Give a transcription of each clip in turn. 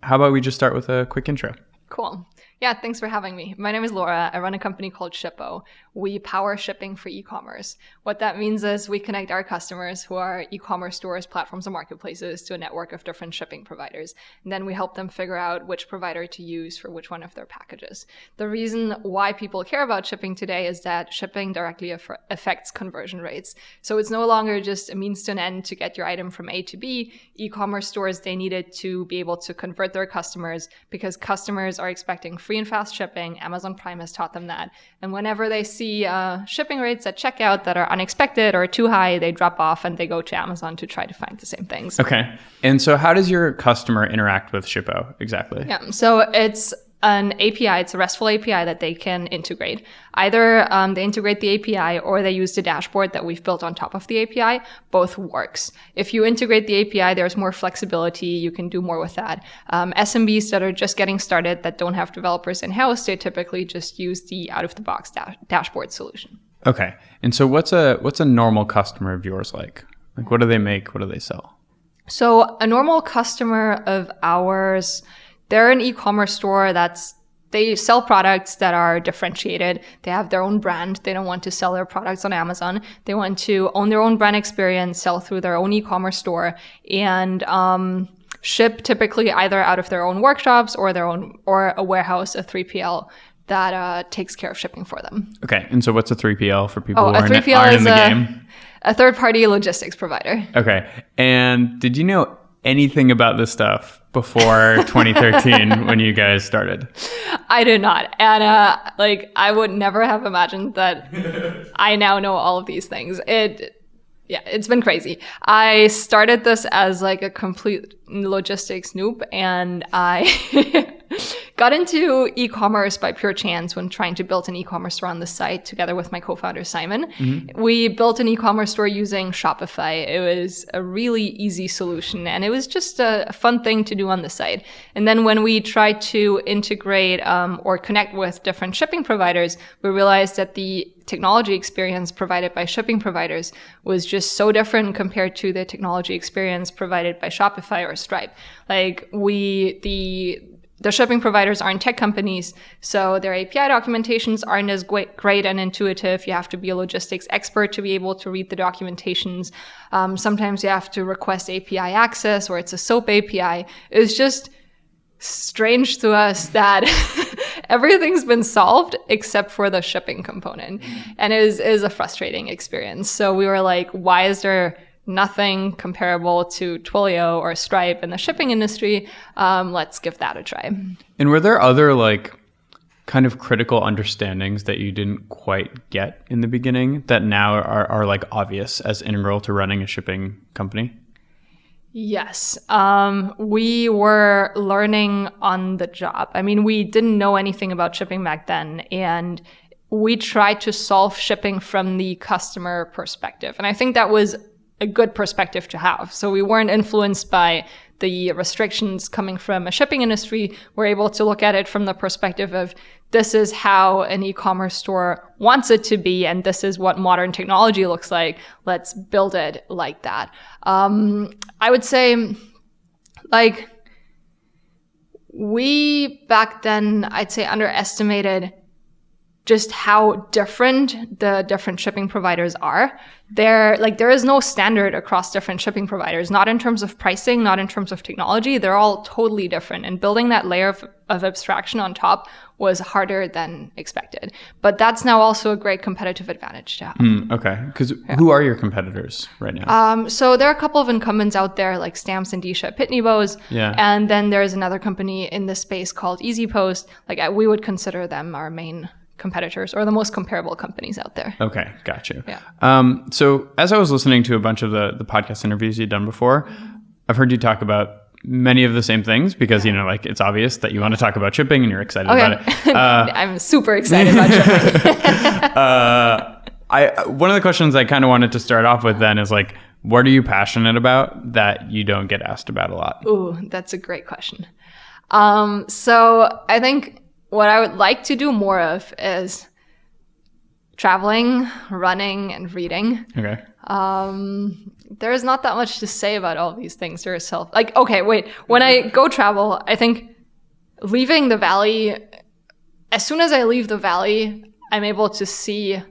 how about we just start with a quick intro? Cool. Yeah, thanks for having me. My name is Laura. I run a company called Shippo. We power shipping for e-commerce. What that means is we connect our customers, who are e-commerce stores, platforms, and marketplaces, to a network of different shipping providers. And then we help them figure out which provider to use for which one of their packages. The reason why people care about shipping today is that shipping directly affects conversion rates. So it's no longer just a means to an end to get your item from A to B. E-commerce stores, they needed to be able to convert their customers because customers are expecting free and fast shipping. Amazon Prime has taught them that. And whenever they see shipping rates at checkout that are unexpected or too high, they drop off and they go to Amazon to try to find the same things. Okay. And so how does your customer interact with Shippo exactly? Yeah. So it's an API. It's a RESTful API that they can integrate. Either they integrate the API or they use the dashboard that we've built on top of the API. Both works. If you integrate the API, there's more flexibility. You can do more with that. SMBs that are just getting started, that don't have developers in-house, they typically just use the out-of-the-box dashboard solution. Okay. And so what's a normal customer of yours like? Like, what do they make? What do they sell? So a normal customer of ours, they're an e-commerce store they sell products that are differentiated. They have their own brand. They don't want to sell their products on Amazon. They want to own their own brand experience, sell through their own e-commerce store, and ship typically either out of their own workshops or a warehouse, a 3PL that takes care of shipping for them. Okay. And so what's a 3PL for people who aren't in the game? A third-party logistics provider. Okay. And did you know anything about this stuff before 2013 when you guys started? I did not. And I would never have imagined that I now know all of these things. It's been crazy. I started this as like a complete logistics noob, and I got into e-commerce by pure chance when trying to build an e-commerce store on the site together with my co-founder, Simon. Mm-hmm. We built an e-commerce store using Shopify. It was a really easy solution, and it was just a fun thing to do on the site. And then when we tried to integrate or connect with different shipping providers, we realized that the technology experience provided by shipping providers was just so different compared to the technology experience provided by Shopify or Stripe. Like the shipping providers aren't tech companies, so their API documentations aren't as great and intuitive. You have to be a logistics expert to be able to read the documentations. Sometimes you have to request API access, or it's a SOAP API. It's just strange to us that everything's been solved except for the shipping component. And it is a frustrating experience. So we were like, why is there nothing comparable to Twilio or Stripe in the shipping industry? Let's give that a try. And were there other kind of critical understandings that you didn't quite get in the beginning that now are like obvious as integral to running a shipping company? Yes. We were learning on the job. I mean, we didn't know anything about shipping back then, and we tried to solve shipping from the customer perspective. And I think that was a good perspective to have. So we weren't influenced by the restrictions coming from a shipping industry. We're able to look at it from the perspective of, this is how an e-commerce store wants it to be, and this is what modern technology looks like. Let's build it like that. I would say, we back then, I'd say, underestimated just how different the different shipping providers are. There is no standard across different shipping providers, not in terms of pricing, not in terms of technology. They're all totally different. And building that layer of abstraction on top was harder than expected. But that's now also a great competitive advantage to have. Okay. Because who are your competitors right now? So there are a couple of incumbents out there, like Stamps and Disha, Pitney Bowes. Yeah. And then there's another company in this space called EasyPost. We would consider them our main competitors, or the most comparable companies out there. Okay, got you. Yeah. So as I was listening to a bunch of the podcast interviews you've done before, I've heard you talk about many of the same things because, it's obvious that you want to talk about shipping and you're excited about it. I'm super excited about shipping. One of the questions I kind of wanted to start off with then is what are you passionate about that you don't get asked about a lot? Ooh, that's a great question. So I think what I would like to do more of is traveling, running, and reading. Okay. There's not that much to say about all these things to yourself. Like, okay, wait. When I go travel, I think leaving the valley, as soon as I leave the valley, I'm able to see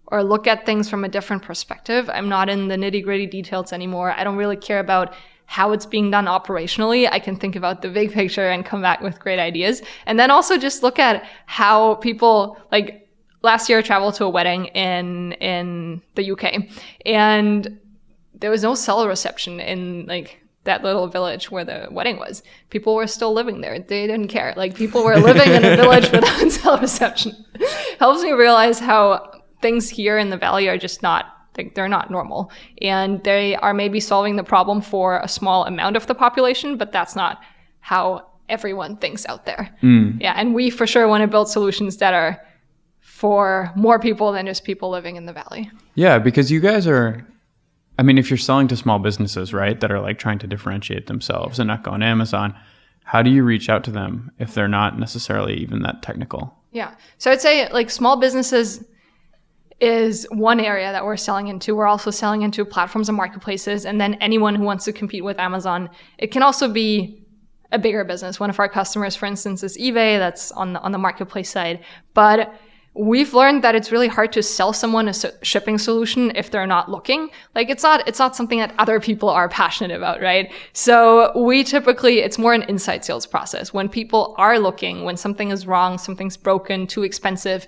or look at things from a different perspective. I'm not in the nitty-gritty details anymore. I don't really care about how it's being done operationally. I can think about the big picture and come back with great ideas. And then also just look at how people, like last year I traveled to a wedding in the UK, and there was no cell reception in like that little village where the wedding was. People were still living there. They didn't care. Like people were living in a village without cell reception. Helps me realize how things here in the valley are just not, like, they're not normal. And they are maybe solving the problem for a small amount of the population, but that's not how everyone thinks out there. Yeah, and we for sure want to build solutions that are for more people than just people living in the valley. Yeah, because you guys are, I mean, if you're selling to small businesses, right, that are like trying to differentiate themselves and not go on Amazon, how do you reach out to them if they're not necessarily even that technical? Yeah. So I'd say like small businesses is one area that we're selling into. We're also selling into platforms and marketplaces, and then anyone who wants to compete with Amazon. It can also be a bigger business. One of our customers, for instance, is eBay. That's on the marketplace side. But we've learned that it's really hard to sell someone a shipping solution if they're not looking. Like it's not something that other people are passionate about, right? So we typically, it's more an inside sales process. When people are looking, when something is wrong, something's broken, too expensive,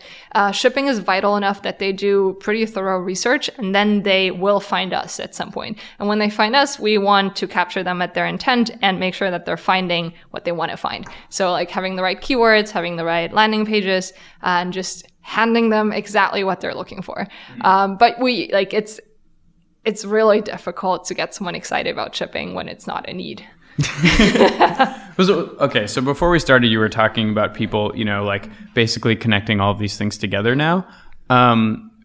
shipping is vital enough that they do pretty thorough research, and then they will find us at some point. And when they find us, we want to capture them at their intent and make sure that they're finding what they want to find. So like having the right keywords, having the right landing pages, and just handing them exactly what they're looking for. But we like it's really difficult to get someone excited about shipping when it's not a need. Okay, so before we started, you were talking about people, you know, like basically connecting all of these things together now.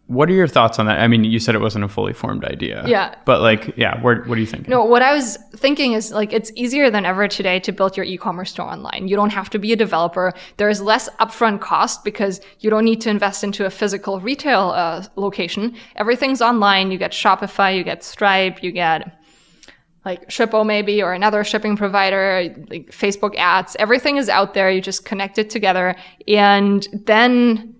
What are your thoughts on that? I mean, you said it wasn't a fully formed idea. Yeah. But like, yeah, what are you thinking? No, what I was thinking is like, it's easier than ever today to build your e-commerce store online. You don't have to be a developer. There is less upfront cost because you don't need to invest into a physical retail location. Everything's online. You get Shopify, you get Stripe, you get like Shippo maybe, or another shipping provider, like Facebook ads. Everything is out there. You just connect it together, and then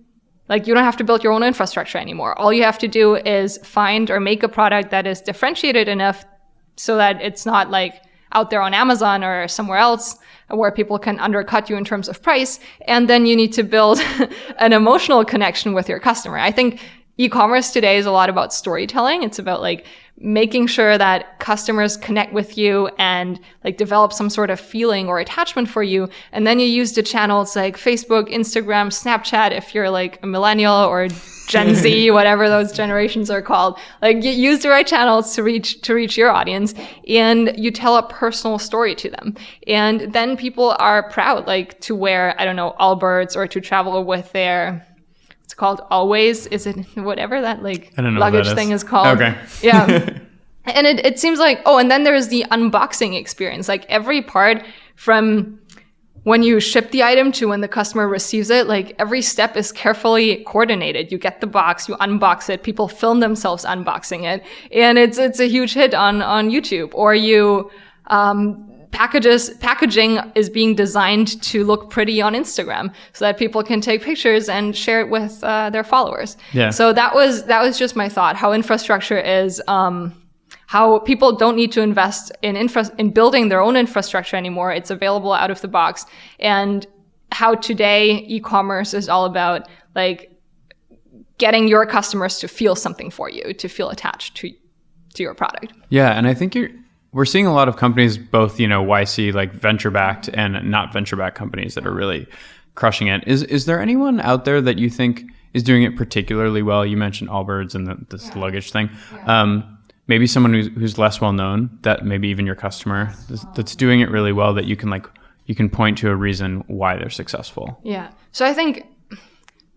like you don't have to build your own infrastructure anymore. All you have to do is find or make a product that is differentiated enough so that it's not like out there on Amazon or somewhere else where people can undercut you in terms of price. And then you need to build an emotional connection with your customer. I think e-commerce today is a lot about storytelling. It's about like making sure that customers connect with you and like develop some sort of feeling or attachment for you. And then you use the channels like Facebook, Instagram, Snapchat, if you're like a millennial or Gen Z, whatever those generations are called. Like you use the right channels to reach your audience, and you tell a personal story to them. And then people are proud, like to wear, I don't know, Allbirds, or to travel with their, it's called Always. Is it whatever that like luggage thing is called? Okay. Yeah. And it seems like, oh, and then there's the unboxing experience. Like every part from when you ship the item to when the customer receives it, like every step is carefully coordinated. You get the box, you unbox it, people film themselves unboxing it, and it's a huge hit on YouTube. Or you packaging is being designed to look pretty on Instagram so that people can take pictures and share it with their followers. Yeah. So that was just my thought. How infrastructure is, how people don't need to invest in building their own infrastructure anymore. It's available out of the box. And how today e-commerce is all about like getting your customers to feel something for you, to feel attached to your product. Yeah, and I think we're seeing a lot of companies, both, you know, YC, like venture-backed and not venture-backed companies that are really crushing it. Is there anyone out there that you think is doing it particularly well? You mentioned Allbirds and this luggage thing. Yeah. Maybe someone who's less well-known, that maybe even your customer, that's doing it really well, that you can point to a reason why they're successful. Yeah. So I think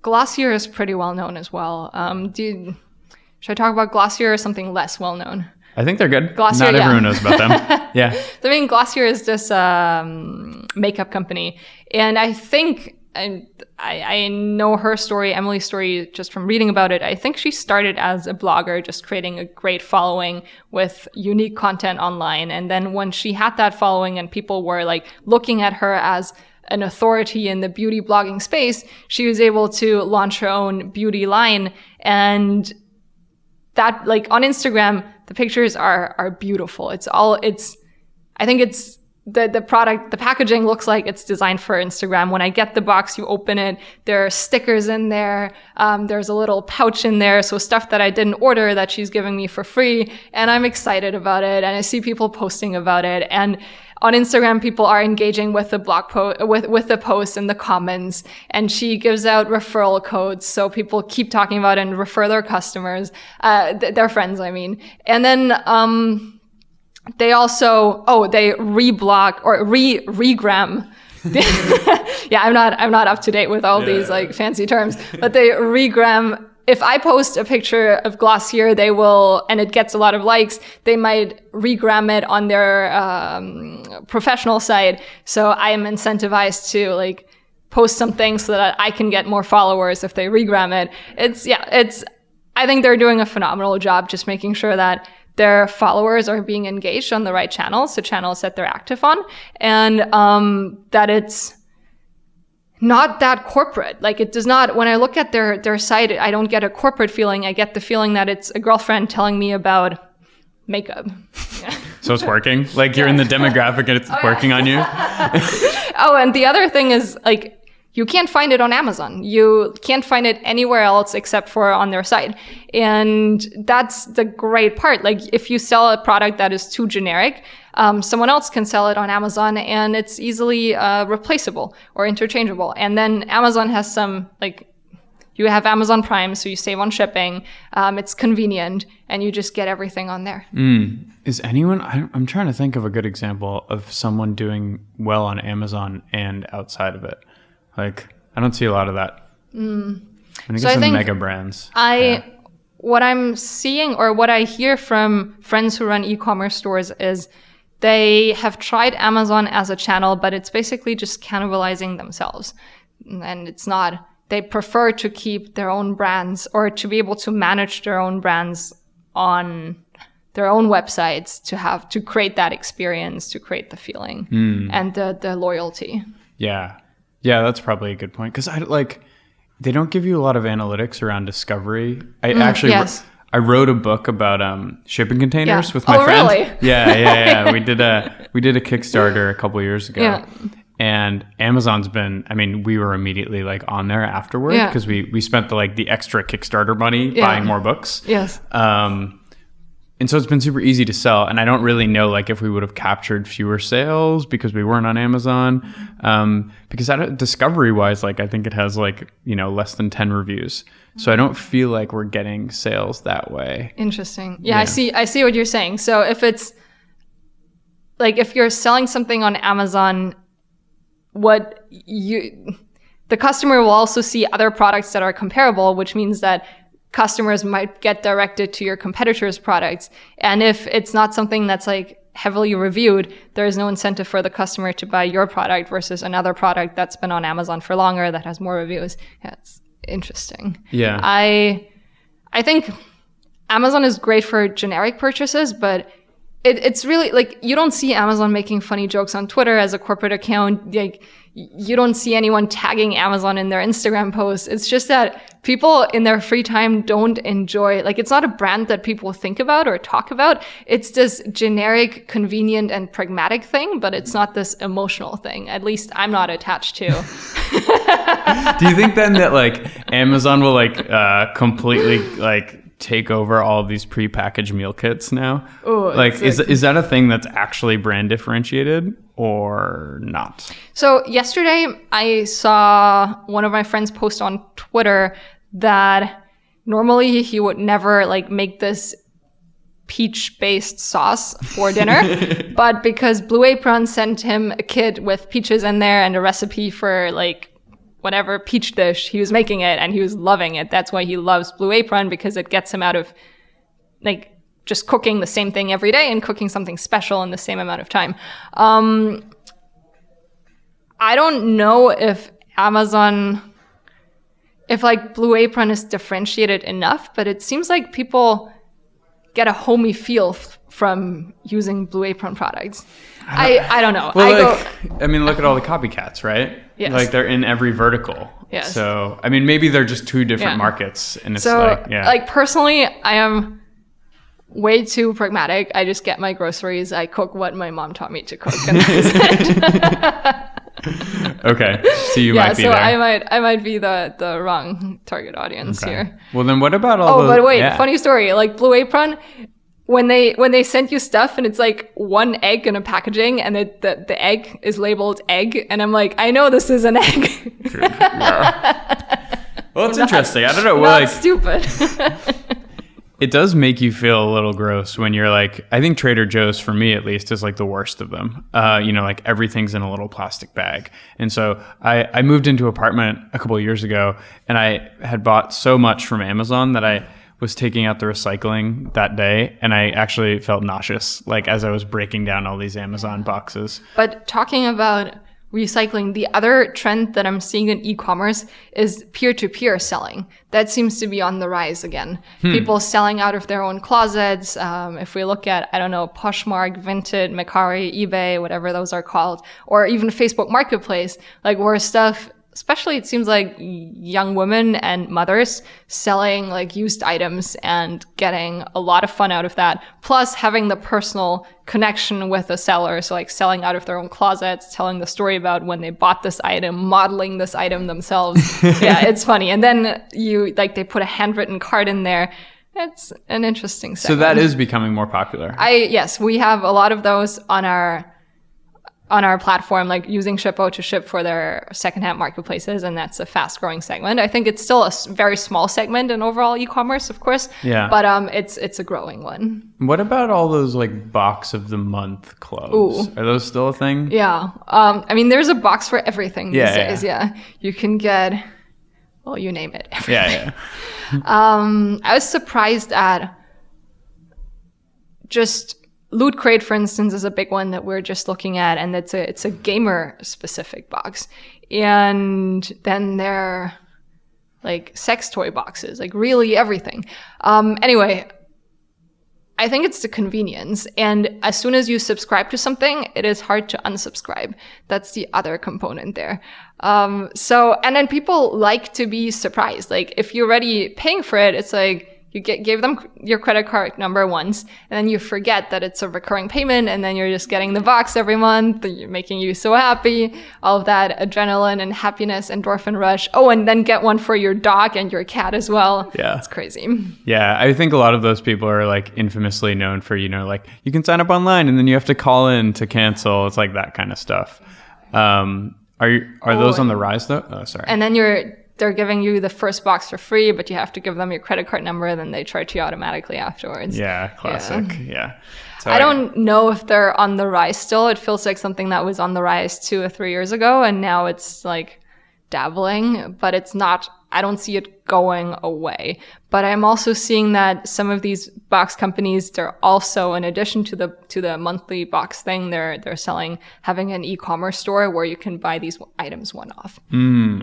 Glossier is pretty well-known as well. Should I talk about Glossier or something less well-known? I think they're good. Glossier, Not everyone knows about them. Yeah. So, I mean, Glossier is this makeup company. And I think I know her story, Emily's story, just from reading about it. I think she started as a blogger, just creating a great following with unique content online. And then when she had that following and people were like looking at her as an authority in the beauty blogging space, she was able to launch her own beauty line. And that, like, on Instagram, the pictures are beautiful. I think it's the product, the packaging looks like it's designed for Instagram. When I get the box, you open it, there are stickers in there. There's a little pouch in there. So stuff that I didn't order that she's giving me for free. And I'm excited about it. And I see people posting about it. And on Instagram, people are engaging with the blog post, with the posts and the comments. And she gives out referral codes. So people keep talking about it and refer their customers, their friends, I mean. And then, they also, they reblog or regram. Yeah, I'm not up to date with all these like fancy terms, but they regram. If I post a picture of Glossier, they will, and it gets a lot of likes, they might regram it on their professional site. So I am incentivized to like post something so that I can get more followers if they regram it. I think they're doing a phenomenal job just making sure that their followers are being engaged on the right channels, the channels that they're active on, and that it's not that corporate. Like, it does not, when I look at their site, I don't get a corporate feeling. I get the feeling that it's a girlfriend telling me about makeup. Yeah. So it's working? Like, you're in the demographic and it's working on you? Oh, and the other thing is, like, you can't find it on Amazon. You can't find it anywhere else except for on their site. And that's the great part. Like, if you sell a product that is too generic, someone else can sell it on Amazon and it's easily replaceable or interchangeable. And then Amazon has some, like, you have Amazon Prime, so you save on shipping. It's convenient and you just get everything on there. Is anyone, I'm trying to think of a good example of someone doing well on Amazon and outside of it. Like, I don't see a lot of that. I guess I think mega brands. What I'm seeing or what I hear from friends who run e-commerce stores is they have tried Amazon as a channel, but it's basically just cannibalizing themselves. And it's not, they prefer to keep their own brands or to be able to manage their own brands on their own websites to create that experience, to create the feeling and the loyalty. Yeah, that's probably a good point. Because they don't give you a lot of analytics around discovery. I wrote a book about shipping containers with my friend. Really? Yeah. We did a Kickstarter a couple years ago. Yeah. And Amazon's been, I mean, we were immediately like on there afterward because we spent the extra Kickstarter money buying more books. Yes. And so it's been super easy to sell. And I don't really know like if we would have captured fewer sales because we weren't on Amazon. Because discovery wise, like I think it has like, less than 10 reviews. So I don't feel like we're getting sales that way. Interesting. Yeah. I see what you're saying. So if it's like, if you're selling something on Amazon, the customer will also see other products that are comparable, which means that customers might get directed to your competitors' products. And if it's not something that's like heavily reviewed, there is no incentive for the customer to buy your product versus another product that's been on Amazon for longer that has more reviews. Yeah, it's interesting. Yeah. I think Amazon is great for generic purchases, but it's really like you don't see Amazon making funny jokes on Twitter as a corporate account. Like, you don't see anyone tagging Amazon in their Instagram posts. It's just that people in their free time don't enjoy, like, it's not a brand that people think about or talk about. It's this generic, convenient, and pragmatic thing, but it's not this emotional thing. At least I'm not attached to. Do you think then that like Amazon will like completely like take over all of these prepackaged meal kits now? Ooh, like, is that a thing that's actually brand differentiated or not? So yesterday I saw one of my friends post on Twitter that normally he would never like make this peach-based sauce for dinner, but because Blue Apron sent him a kit with peaches in there and a recipe for like whatever peach dish, he was making it and he was loving it. That's why he loves Blue Apron, because it gets him out of like just cooking the same thing every day and cooking something special in the same amount of time. I don't know if Amazon, if like Blue Apron is differentiated enough, but it seems like people get a homey feel from using Blue Apron products. I don't know. Well, look at all the copycats, right? Yes. Like they're in every vertical. Yes. So, I mean, maybe they're just two different markets. And it's like personally, I am way too pragmatic. I just get my groceries. I cook what my mom taught me to cook. And that's it. Okay. So you might be there. I might be the wrong target audience here. Well, then what about all but wait, funny story. Like Blue Apron, when they send you stuff and it's like one egg in a packaging and the egg is labeled egg, and I'm like, I know this is an egg. Yeah. Well, it's interesting. I don't know. Not stupid. It does make you feel a little gross when you're like, I think Trader Joe's, for me at least, is like the worst of them. Like everything's in a little plastic bag. And so I moved into an apartment a couple of years ago, and I had bought so much from Amazon that I was taking out the recycling that day, and I actually felt nauseous, like as I was breaking down all these Amazon boxes. But talking about recycling, the other trend that I'm seeing in e-commerce is peer-to-peer selling. That seems to be on the rise again. People selling out of their own closets. If we look at, I don't know, Poshmark, Vinted, Mercari, eBay, whatever those are called, or even Facebook Marketplace, like where stuff, especially it seems like young women and mothers selling like used items and getting a lot of fun out of that. Plus having the personal connection with the seller. So like selling out of their own closets, telling the story about when they bought this item, modeling this item themselves. Yeah, it's funny. And then they put a handwritten card in there. It's an interesting segment. So that is becoming more popular. Yes, we have a lot of those on our platform, like using Shippo to ship for their secondhand marketplaces, and that's a fast-growing segment. I think it's still a very small segment in overall e-commerce, of course. Yeah. But it's a growing one. What about all those like box of the month clubs? Ooh. Are those still a thing? Yeah. There's a box for everything these days. Yeah. You can get, well, you name it. Everything. Yeah. I was surprised at just Loot Crate, for instance, is a big one that we're just looking at, and it's a gamer-specific box. And then there are like sex toy boxes, like really everything. Anyway, I think it's the convenience. And as soon as you subscribe to something, it is hard to unsubscribe. That's the other component there. And then people like to be surprised. Like if you're already paying for it, it's like, you gave them your credit card number once, and then you forget that it's a recurring payment, and then you're just getting the box every month, making you so happy, all of that adrenaline and happiness, endorphin rush. Oh, and then get one for your dog and your cat as well. Yeah. It's crazy. Yeah, I think a lot of those people are like infamously known for, like you can sign up online and then you have to call in to cancel. It's like that kind of stuff. Are those on the rise though? Oh, sorry. And then they're giving you the first box for free, but you have to give them your credit card number, and then they charge you automatically afterwards. Yeah, classic. Yeah. So I don't know if they're on the rise still. It feels like something that was on the rise 2 or 3 years ago, and now it's like dabbling, but it's not, I don't see it going away. But I'm also seeing that some of these box companies, they're also, in addition to the monthly box thing, they're having an e-commerce store where you can buy these items one-off.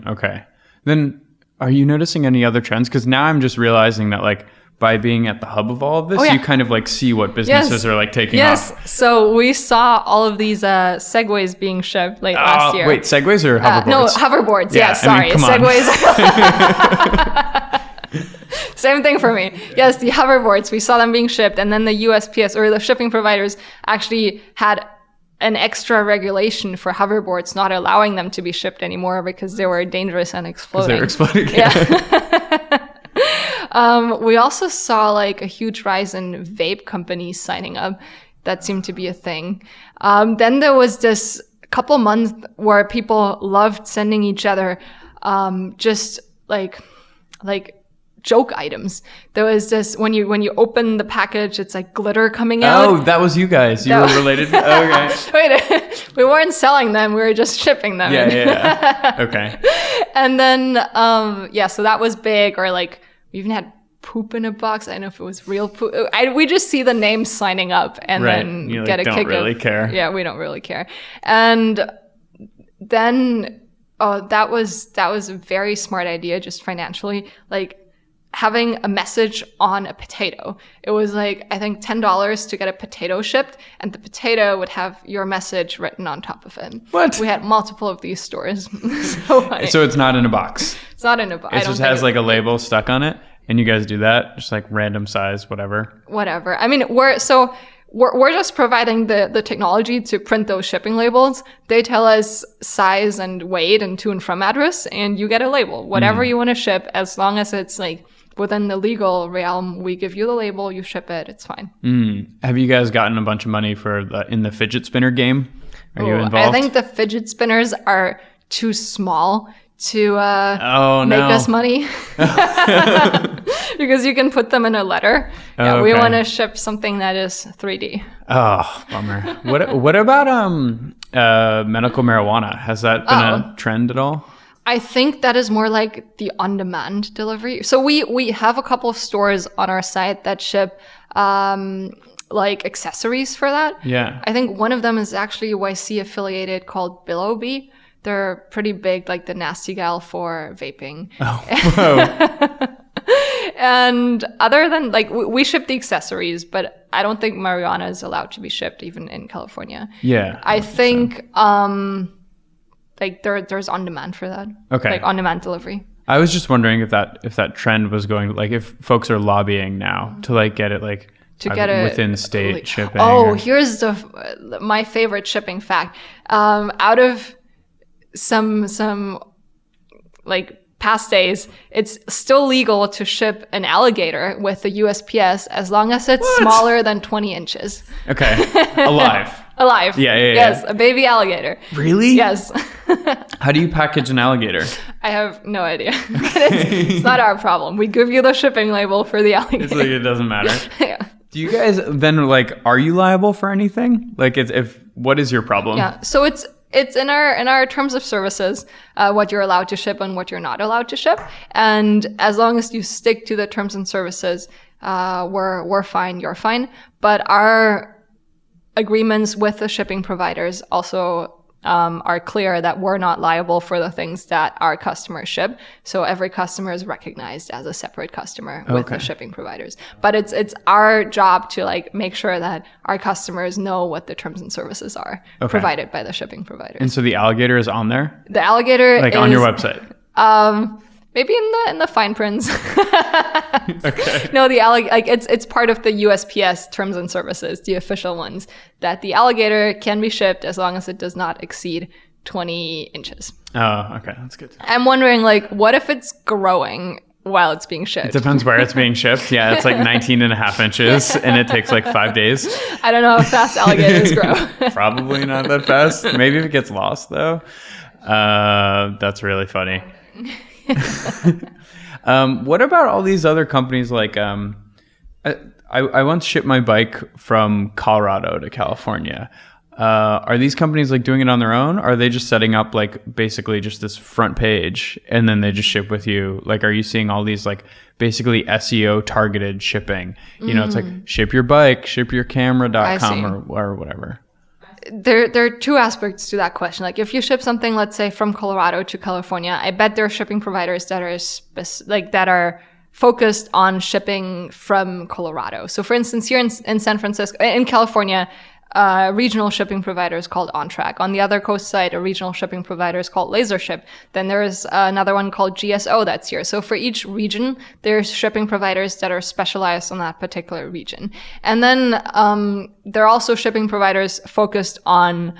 Okay. Then are you noticing any other trends? Because now I'm just realizing that like by being at the hub of all of this, you kind of like see what businesses are like taking off. Yes. So we saw all of these Segways being shipped late last year. Wait, Segways or hoverboards? No, hoverboards. Yeah, sorry. Segways. Same thing for me. Yes, the hoverboards, we saw them being shipped, and then the USPS or the shipping providers actually had an extra regulation for hoverboards, not allowing them to be shipped anymore because they were dangerous and exploding. They were exploding. Yeah. We also saw like a huge rise in vape companies signing up. That seemed to be a thing. Then there was this couple months where people loved sending each other just like joke items. There was this, when you open the package, it's like glitter coming out. Oh, that was you guys. You were related. Okay. Wait, we weren't selling them. We were just shipping them. Yeah. Okay. And then, so that was big. Or like, we even had poop in a box. I don't know if it was real poop. We just see the names signing up and then get a kick. Don't really care. Yeah, we don't really care. And then Oh, that was a very smart idea, just financially. Like having a message on a potato. It was like, I think $10 to get a potato shipped, and the potato would have your message written on top of it. What? We had multiple of these stores. So funny. So it's not in a box. It's not in a box. It just has like a label stuck on it, and you guys do that, just like random size, whatever. Whatever. I mean, we're just providing the technology to print those shipping labels. They tell us size and weight and to and from address, and you get a label. Whatever you want to ship, as long as it's like within the legal realm, we give you the label, you ship it, it's fine. Have you guys gotten a bunch of money in the fidget spinner game? Are you involved? I think the fidget spinners are too small to make us money. Because you can put them in a letter. Yeah, we want to ship something that is 3D. Oh, bummer. What about medical marijuana? Has that been a trend at all? I think that is more like the on-demand delivery. So we have a couple of stores on our site that ship like accessories for that. Yeah. I think one of them is actually YC affiliated called Billowbee. They're pretty big, like the nasty gal for vaping. Oh, whoa. And other than, like, we ship the accessories, but I don't think marijuana is allowed to be shipped even in California. Yeah. I think like there's on demand for that. Okay. Like on demand delivery. I was just wondering if that trend was going, like, if folks are lobbying now to like get it like to get it within state shipping. Here's my favorite shipping fact. Out of some like past days, it's still legal to ship an alligator with the USPS as long as it's smaller than 20 inches. Okay. Alive. Alive. Yeah. Yes, a baby alligator. Really? Yes. How do you package an alligator? I have no idea. It's not our problem. We give you the shipping label for the alligator. It's like it doesn't matter. Yeah. Do you guys then, like, are you liable for anything? Like, what is your problem? Yeah. So it's in our terms of services, what you're allowed to ship and what you're not allowed to ship. And as long as you stick to the terms and services, we're fine, you're fine. But our agreements with the shipping providers also are clear that we're not liable for the things that our customers ship. So every customer is recognized as a separate customer with the shipping providers. But it's our job to like make sure that our customers know what the terms and services are provided by the shipping providers. And so the alligator is on there? The alligator like is on your website? Maybe in the fine prints. Okay. No, the like it's part of the USPS terms and services, the official ones, that the alligator can be shipped as long as it does not exceed 20 inches. Oh, okay, that's good. I'm wondering, like, what if it's growing while it's being shipped? It depends where it's being shipped. Yeah, it's like 19 and a half inches, and it takes like 5 days. I don't know how fast alligators grow. Probably not that fast. Maybe if it gets lost, though. That's really funny. What about all these other companies? Like, I once shipped my bike from Colorado to California. Are these companies like doing it on their own? Or are they just setting up like basically just this front page and then they just ship with you? Like, are you seeing all these like basically SEO targeted shipping? You know, it's like ship your bike, shipyourcamera.com or whatever. There are two aspects to that question. Like, if you ship something, let's say from Colorado to California, I bet there are shipping providers that are that are focused on shipping from Colorado. So, for instance, here in San Francisco, in California, regional shipping providers called OnTrack. On the other coast side, a regional shipping provider is called LaserShip. Then there is another one called GSO that's here. So for each region, there's shipping providers that are specialized on that particular region. And then there are also shipping providers focused on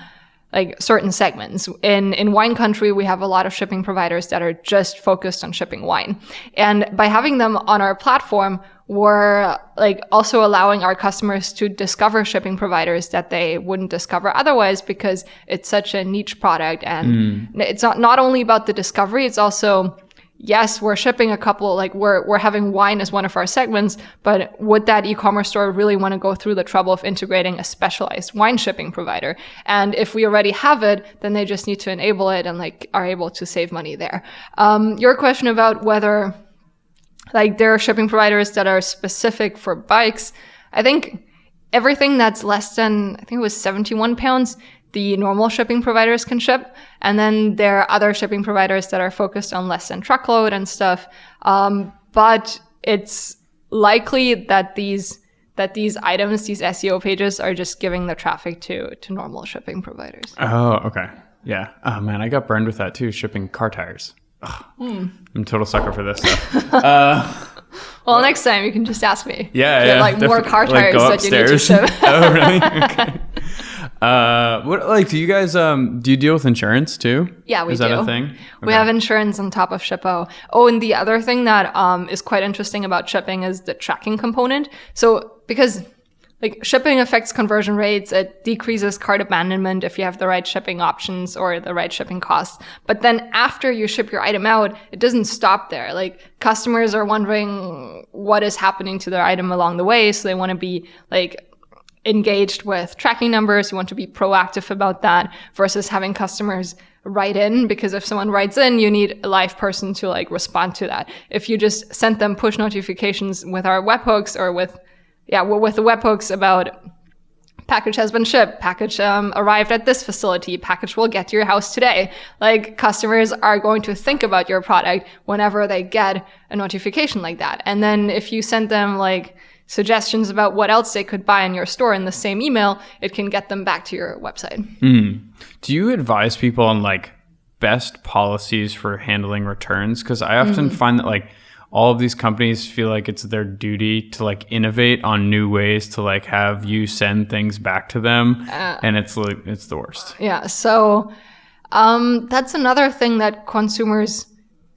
like certain segments. In wine country, we have a lot of shipping providers that are just focused on shipping wine. And by having them on our platform, we're like also allowing our customers to discover shipping providers that they wouldn't discover otherwise, because it's such a niche product. And it's not only about the discovery, it's also, yes, we're shipping a couple, like we're having wine as one of our segments, but would that e-commerce store really want to go through the trouble of integrating a specialized wine shipping provider? And if we already have it, then they just need to enable it and like are able to save money there. Your question about whether like there are shipping providers that are specific for bikes, I think everything that's less than, I think it was 71 pounds, the normal shipping providers can ship. And then there are other shipping providers that are focused on less than truckload and stuff. But it's likely that these items, these SEO pages, are just giving the traffic to normal shipping providers. Oh, okay. Yeah. Oh man, I got burned with that too, shipping car tires. I'm a total sucker for this stuff. Well, next time you can just ask me. Yeah, like more car tires that you need to ship. Oh, really? Okay. What do you guys do you deal with insurance too? Yeah, we do. Is that a thing? Okay. We have insurance on top of Shippo. Oh, and the other thing that is quite interesting about shipping is the tracking component. So because like shipping affects conversion rates, it decreases cart abandonment if you have the right shipping options or the right shipping costs. But then after you ship your item out, it doesn't stop there. Like customers are wondering what is happening to their item along the way. So they want to be like engaged with tracking numbers. You want to be proactive about that versus having customers write in, because if someone writes in, you need a live person to like respond to that. If you just send them push notifications with our webhooks or with the webhooks about package has been shipped, package arrived at this facility, package will get to your house today. Like customers are going to think about your product whenever they get a notification like that. And then if you send them like suggestions about what else they could buy in your store in the same email, it can get them back to your website. Do you advise people on like best policies for handling returns? Because I often find that like all of these companies feel like it's their duty to like innovate on new ways to like have you send things back to them. And it's the worst. Yeah. So that's another thing that consumers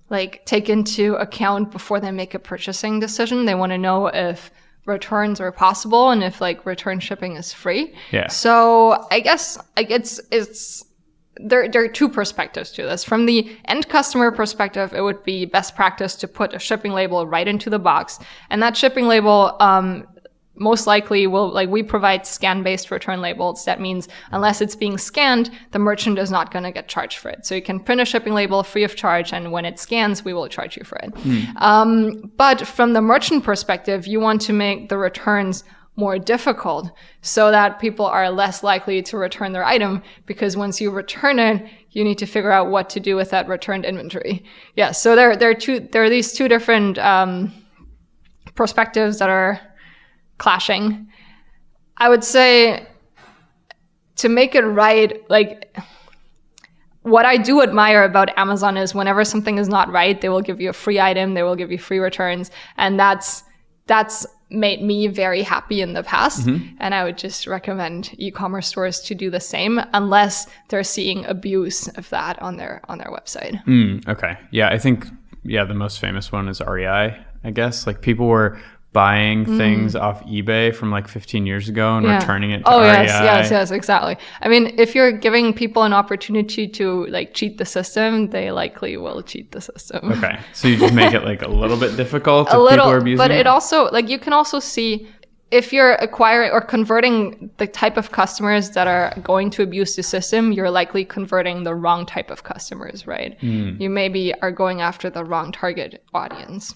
like take into account before they make a purchasing decision. They want to know if returns are possible and if like return shipping is free. Yeah. So I guess like it's there are two perspectives to this. From the end customer perspective, it would be best practice to put a shipping label right into the box. And that shipping label most likely will, like, we provide scan-based return labels. That means unless it's being scanned, the merchant is not going to get charged for it. So you can print a shipping label free of charge, and when it scans, we will charge you for it. But from the merchant perspective, you want to make the returns more difficult so that people are less likely to return their item, because once you return it, you need to figure out what to do with that returned inventory. Yeah, so there are these two different perspectives that are clashing. I would say to make it right, like what I do admire about Amazon is whenever something is not right, they will give you a free item, they will give you free returns, and that's made me very happy in the past. And I would just recommend e-commerce stores to do the same unless they're seeing abuse of that on their website. Okay. Yeah, I think the most famous one is REI, I guess. Like people were buying things off eBay from like 15 years ago and returning it to REI. Yes, exactly. I mean, if you're giving people an opportunity to like cheat the system, they likely will cheat the system. Okay. So you just make it like a little bit difficult if people are abusing it? But it also, like, you can also see if you're acquiring or converting the type of customers that are going to abuse the system, you're likely converting the wrong type of customers, right? You maybe are going after the wrong target audience.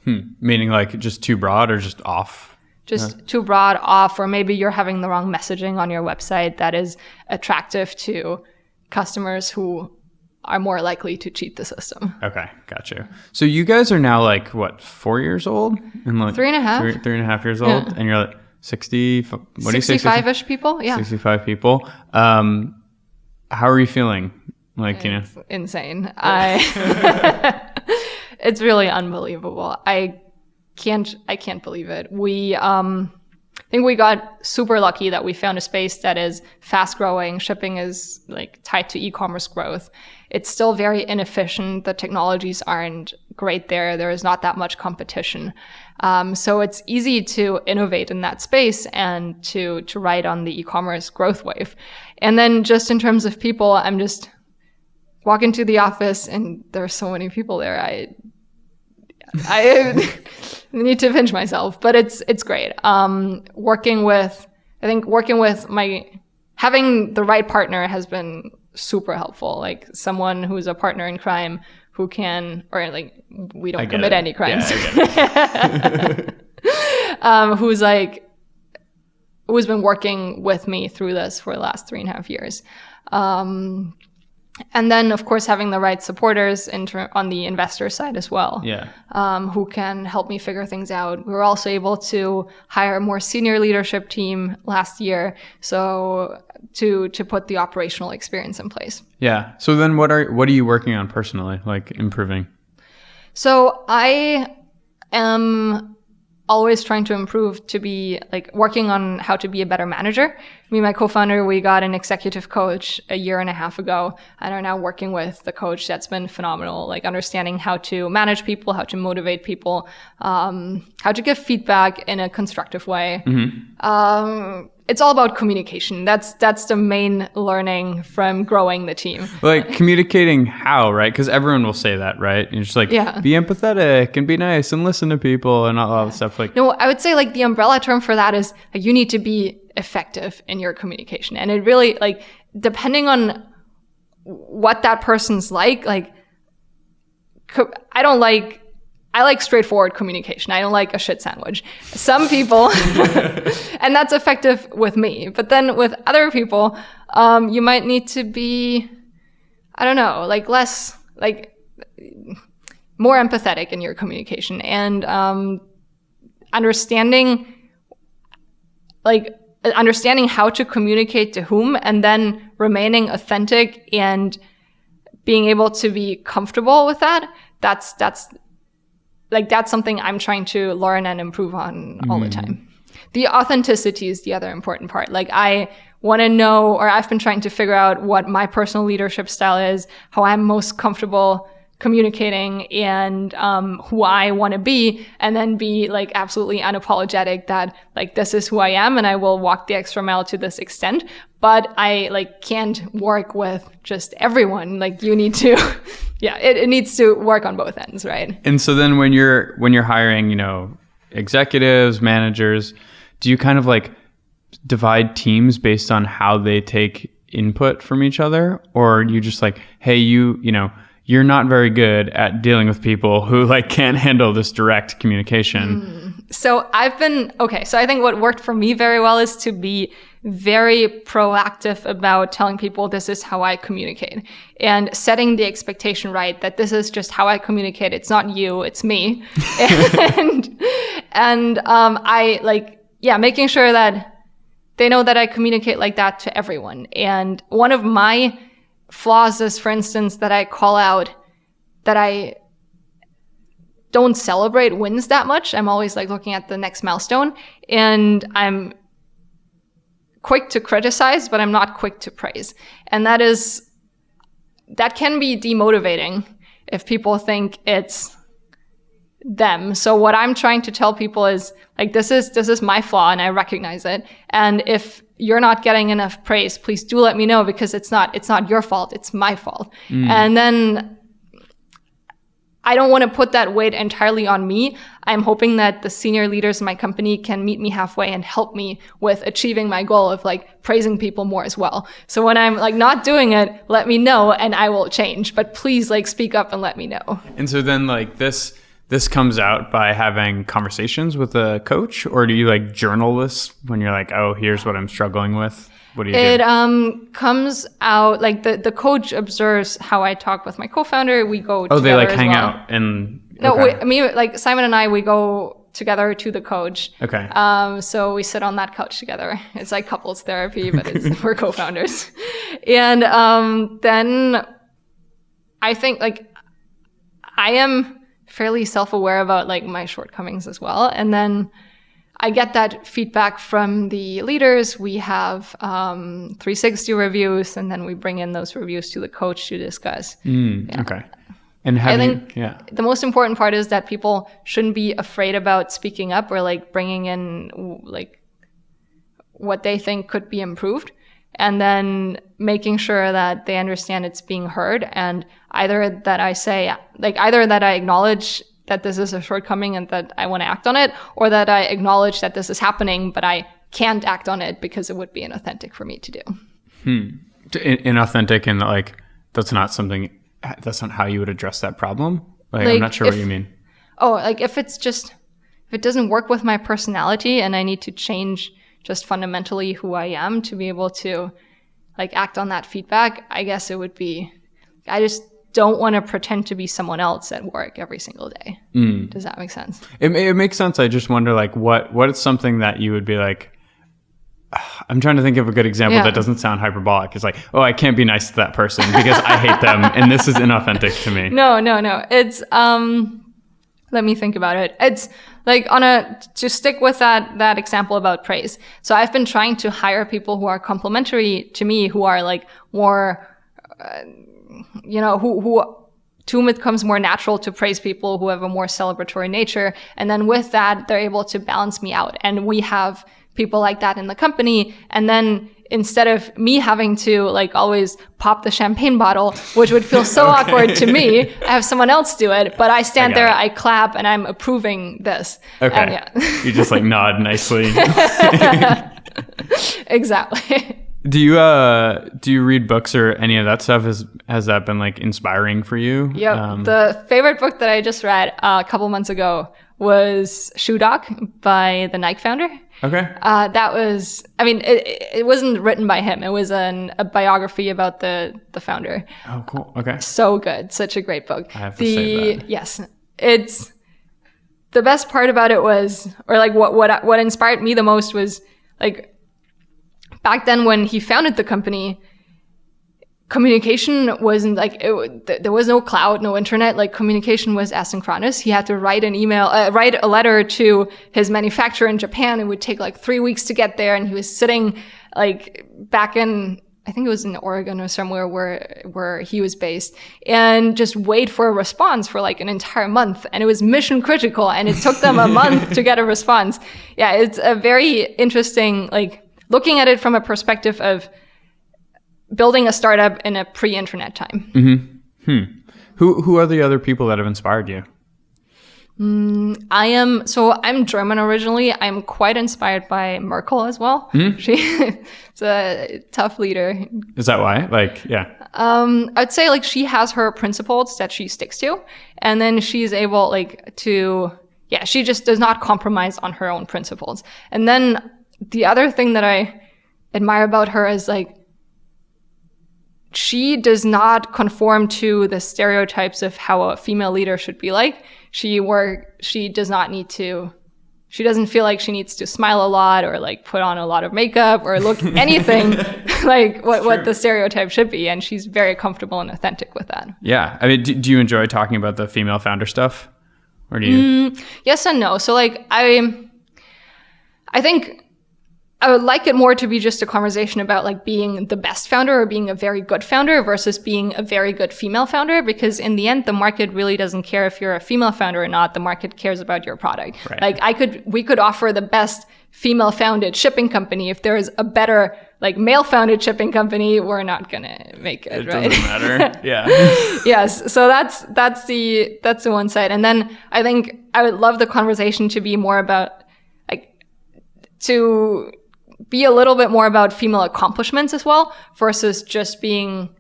Meaning like just too broad or just off? Just too broad, off, or maybe you're having the wrong messaging on your website that is attractive to customers who are more likely to cheat the system. Okay, got you. So you guys are now like, what, 4 years old? And like 3.5. 3.5 years old? Yeah. And you're like 60, what do you say? 65-ish people, yeah. 65 people. How are you feeling? Like, it's insane. It's really unbelievable. I can't believe it. We I think we got super lucky that we found a space that is fast growing. Shipping is like tied to e-commerce growth. It's still very inefficient. The technologies aren't great there. There is not that much competition. So it's easy to innovate in that space and to ride on the e-commerce growth wave. And then just in terms of people, I'm just walk into the office and there are so many people there. I need to pinch myself, but it's great. Working with having the right partner has been super helpful. Like someone who's a partner in crime who can, or like we don't commit any crimes. Yeah, who's been working with me through this for the last 3.5 years. And then, of course, having the right supporters on the investor side as well, who can help me figure things out. We were also able to hire a more senior leadership team last year, so to put the operational experience in place. Yeah. So then, what are you working on personally, like improving? So I am always trying to improve, to be like working on how to be a better manager. Me and my co-founder, we got an executive coach 1.5 years ago and are now working with the coach. That's been phenomenal, like understanding how to manage people, how to motivate people, how to give feedback in a constructive way. It's all about communication. That's the main learning from growing the team. Like communicating how, right? Because everyone will say that, right? You're just like, be empathetic and be nice and listen to people and all that stuff. Like, no, I would say like the umbrella term for that is like, you need to be effective in your communication. And it really, like, depending on what that person's like I like straightforward communication. I don't like a shit sandwich. Some people, and that's effective with me. But then with other people, you might need to be, I don't know, like less, like more empathetic in your communication and understanding how to communicate to whom, and then remaining authentic and being able to be comfortable with that. That's something I'm trying to learn and improve on all the time. The authenticity is the other important part. Like I want to know, or I've been trying to figure out what my personal leadership style is, how I'm most comfortable communicating, and who I want to be, and then be like absolutely unapologetic that like this is who I am and I will walk the extra mile to this extent. But I like can't work with just everyone. Like you need to, it needs to work on both ends, right? And so then when you're hiring, you know, executives, managers, do you kind of like divide teams based on how they take input from each other, or are you just like, hey, you know, you're not very good at dealing with people who like can't handle this direct communication? So I think what worked for me very well is to be very proactive about telling people this is how I communicate and setting the expectation right, that this is just how I communicate. It's not you, it's me. and I like, making sure that they know that I communicate like that to everyone. And one of my flaws is, for instance, that I call out that I don't celebrate wins that much. I'm always like looking at the next milestone, and I'm quick to criticize, but I'm not quick to praise. And that can be demotivating if people think it's them. So what I'm trying to tell people is like, this is my flaw and I recognize it. And if you're not getting enough praise, please do let me know, because it's not your fault, it's my fault. And then I don't want to put that weight entirely on me. I'm hoping that the senior leaders in my company can meet me halfway and help me with achieving my goal of like praising people more as well. So when I'm like not doing it, let me know and I will change. But please like speak up and let me know. And so then like this comes out by having conversations with a coach, or do you like journal this when you're like, oh, here's what I'm struggling with? What do you do? It comes out like the coach observes how I talk with my co-founder. We go together. Oh, they like as hang well. out and No, okay. like Simon and I, we go together to the coach. Okay. So we sit on that couch together. It's like couples therapy, but we're co-founders. And then I think like I am fairly self-aware about like my shortcomings as well. And then I get that feedback from the leaders. We have 360 reviews, and then we bring in those reviews to the coach to discuss. Okay. And I think the most important part is that people shouldn't be afraid about speaking up or like bringing in like what they think could be improved, and then making sure that they understand it's being heard, and either that I acknowledge that this is a shortcoming and that I want to act on it, or that I acknowledge that this is happening, but I can't act on it because it would be inauthentic for me to do. Inauthentic, and like that's not how you would address that problem? Like I'm not sure what you mean. Oh, like if it doesn't work with my personality and I need to change just fundamentally who I am to be able to like act on that feedback, I guess it would be, I just don't want to pretend to be someone else at work every single day. Does that make sense? It makes sense. I just wonder like what is something that you would be like, I'm trying to think of a good example that doesn't sound hyperbolic. It's like, oh, I can't be nice to that person because I hate them and this is inauthentic to me. No. It's, let me think about it. It's like to stick with that example about praise. So I've been trying to hire people who are complementary to me, who are like more, who to whom it comes more natural to praise people who have a more celebratory nature. And then with that, they're able to balance me out. And we have people like that in the company. And then instead of me having to like always pop the champagne bottle, which would feel so awkward to me, I have someone else do it. But I stand there, I clap, and I'm approving this. Okay. You just like nod nicely. Exactly. Do you read books or any of that stuff? Has that been like inspiring for you? Yep. The favorite book that I just read a couple months ago was Shoe Doc by the Nike founder. Okay. That was, I mean, it wasn't written by him. It was a biography about the founder. Oh, cool. Okay. So good. Such a great book. I have to say that. Yes. It's, the best part about it was, or like what inspired me the most was like, back then when he founded the company, communication wasn't like, there was no cloud, no internet, like communication was asynchronous. He had to write a letter to his manufacturer in Japan. It would take like 3 weeks to get there. And he was sitting like back in, I think it was in Oregon or somewhere where he was based, and just wait for a response for like an entire month. And it was mission critical, and it took them a month to get a response. Yeah, it's a very interesting, like looking at it from a perspective of building a startup in a pre-internet time. Mm-hmm. Who are the other people that have inspired you? I'm German originally. I'm quite inspired by Merkel as well. She's a tough leader. Is that why? Like, yeah. I'd say like she has her principles that she sticks to, and then she's able like she just does not compromise on her own principles. And then the other thing that I admire about her is like, she does not conform to the stereotypes of how a female leader should be like. She doesn't feel like she needs to smile a lot or like put on a lot of makeup or look anything like what the stereotype should be. And she's very comfortable and authentic with that. Yeah. I mean, do you enjoy talking about the female founder stuff? Or do you? Yes and no. So like, I think I would like it more to be just a conversation about like being the best founder or being a very good founder versus being a very good female founder, because in the end, the market really doesn't care if you're a female founder or not. The market cares about your product. Right. Like we could offer the best female founded shipping company. If there's a better like male founded shipping company, we're not going to make it, right? It doesn't matter. Yeah. Yes. So that's the one side. And then I think I would love the conversation to be more about to be a little bit more about female accomplishments as well, versus just being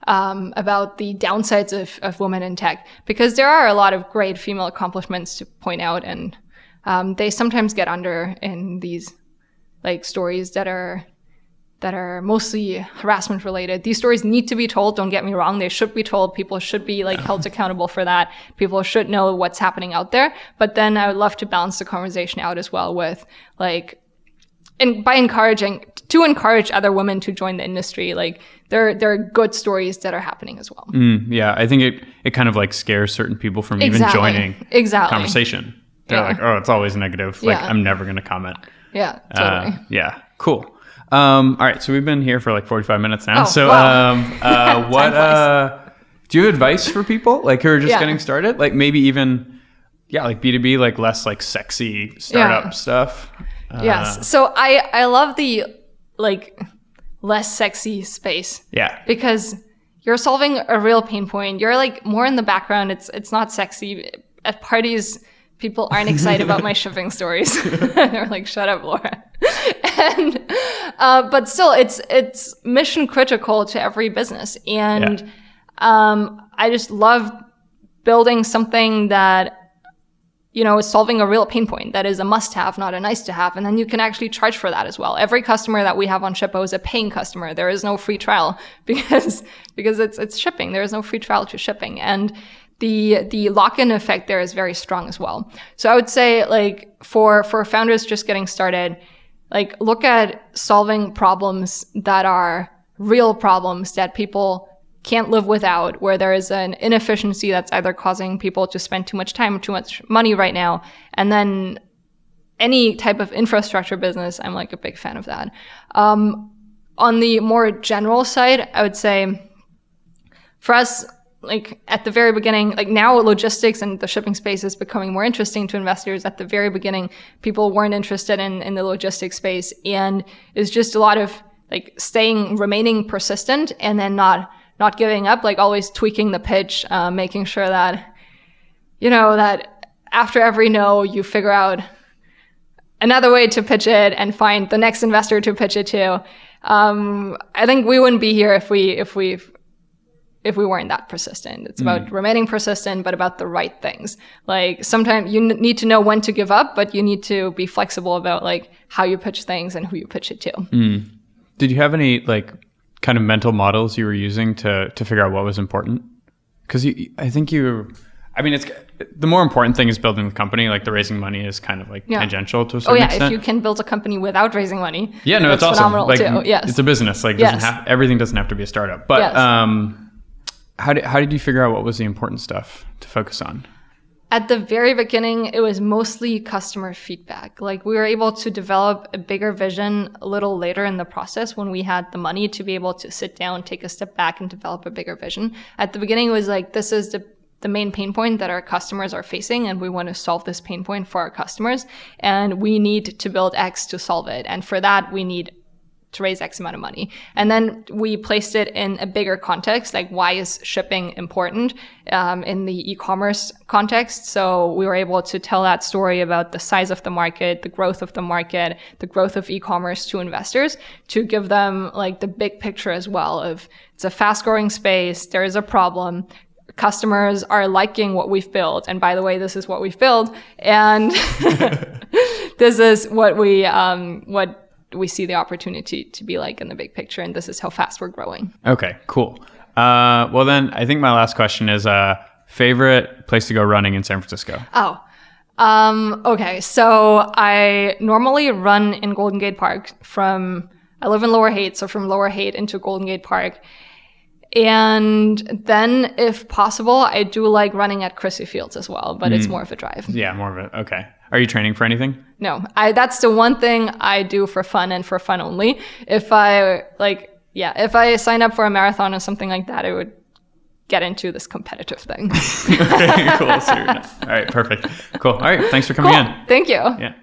about the downsides of women in tech, because there are a lot of great female accomplishments to point out, and they sometimes get under in these like stories that are mostly harassment related. These stories need to be told, don't get me wrong, they should be told. People should be like held accountable for that. People should know what's happening out there. But then I would love to balance the conversation out as well with like, and by encourage other women to join the industry. Like there are good stories that are happening as well. Yeah, I think it kind of like scares certain people from even joining conversation. They're like, oh, it's always negative. Like I'm never going to comment. Yeah, totally. Yeah, cool. All right, so we've been here for like 45 minutes now. Oh, so wow. what do you have advice for people like who are just getting started? Like maybe even like B2B, like less like sexy startup stuff. Yes. So I love the like less sexy space. Yeah. Because you're solving a real pain point. You're like more in the background. It's not sexy. At parties, people aren't excited about my shipping stories. They're like, shut up, Laura. And but still it's mission critical to every business. And I just love building something that solving a real pain point that is a must-have, not a nice-to-have. And then you can actually charge for that as well. Every customer that we have on Shippo is a paying customer. There is no free trial because it's shipping. There is no free trial to shipping. And the lock-in effect there is very strong as well. So I would say, like, for founders just getting started, like, look at solving problems that are real problems that people can't live without, where there is an inefficiency that's either causing people to spend too much time, too much money right now. And then any type of infrastructure business, I'm like a big fan of that. On the more general side, I would say for us, like at the very beginning, like now logistics and the shipping space is becoming more interesting to investors. At the very beginning, people weren't interested in the logistics space, and it's just a lot of like remaining persistent and then not giving up, like always tweaking the pitch, making sure that, that after every no, you figure out another way to pitch it and find the next investor to pitch it to. I think we wouldn't be here if we weren't that persistent. It's about remaining persistent, but about the right things. Like sometimes you need to know when to give up, but you need to be flexible about like how you pitch things and who you pitch it to. Did you have any like kind of mental models you were using to figure out what was important? Because it's the more important thing is building the company. Like the raising money is kind of like tangential to a certain extent. If you can build a company without raising money, it's awesome. Phenomenal like, too. Yes, it's a business. Like everything doesn't have to be a startup. But how did you figure out what was the important stuff to focus on? At the very beginning, it was mostly customer feedback. Like we were able to develop a bigger vision a little later in the process when we had the money to be able to sit down, take a step back and develop a bigger vision. At the beginning, it was like, this is the main pain point that our customers are facing, and we want to solve this pain point for our customers. And we need to build X to solve it. And for that, we need to raise X amount of money. And then we placed it in a bigger context, like why is shipping important in the e-commerce context. So we were able to tell that story about the size of the market, the growth of the market, the growth of e-commerce to investors, to give them like the big picture as well of it's a fast growing space, there is a problem, customers are liking what we've built. And by the way, this is what we've built. And this is what we see the opportunity to be like in the big picture, and this is how fast we're growing. Okay, cool. Well then, I think my last question is favorite place to go running in San Francisco? Okay. So I normally run in Golden Gate Park I live in Lower Haight, so from Lower Haight into Golden Gate Park. And then, if possible, I do like running at Crissy Fields as well, but it's more of a drive. Yeah, more of it. Okay. Are you training for anything? No, that's the one thing I do for fun and for fun only. If I sign up for a marathon or something like that, I would get into this competitive thing. Okay, cool. So all right, perfect. Cool. All right, thanks for coming in. Thank you. Yeah.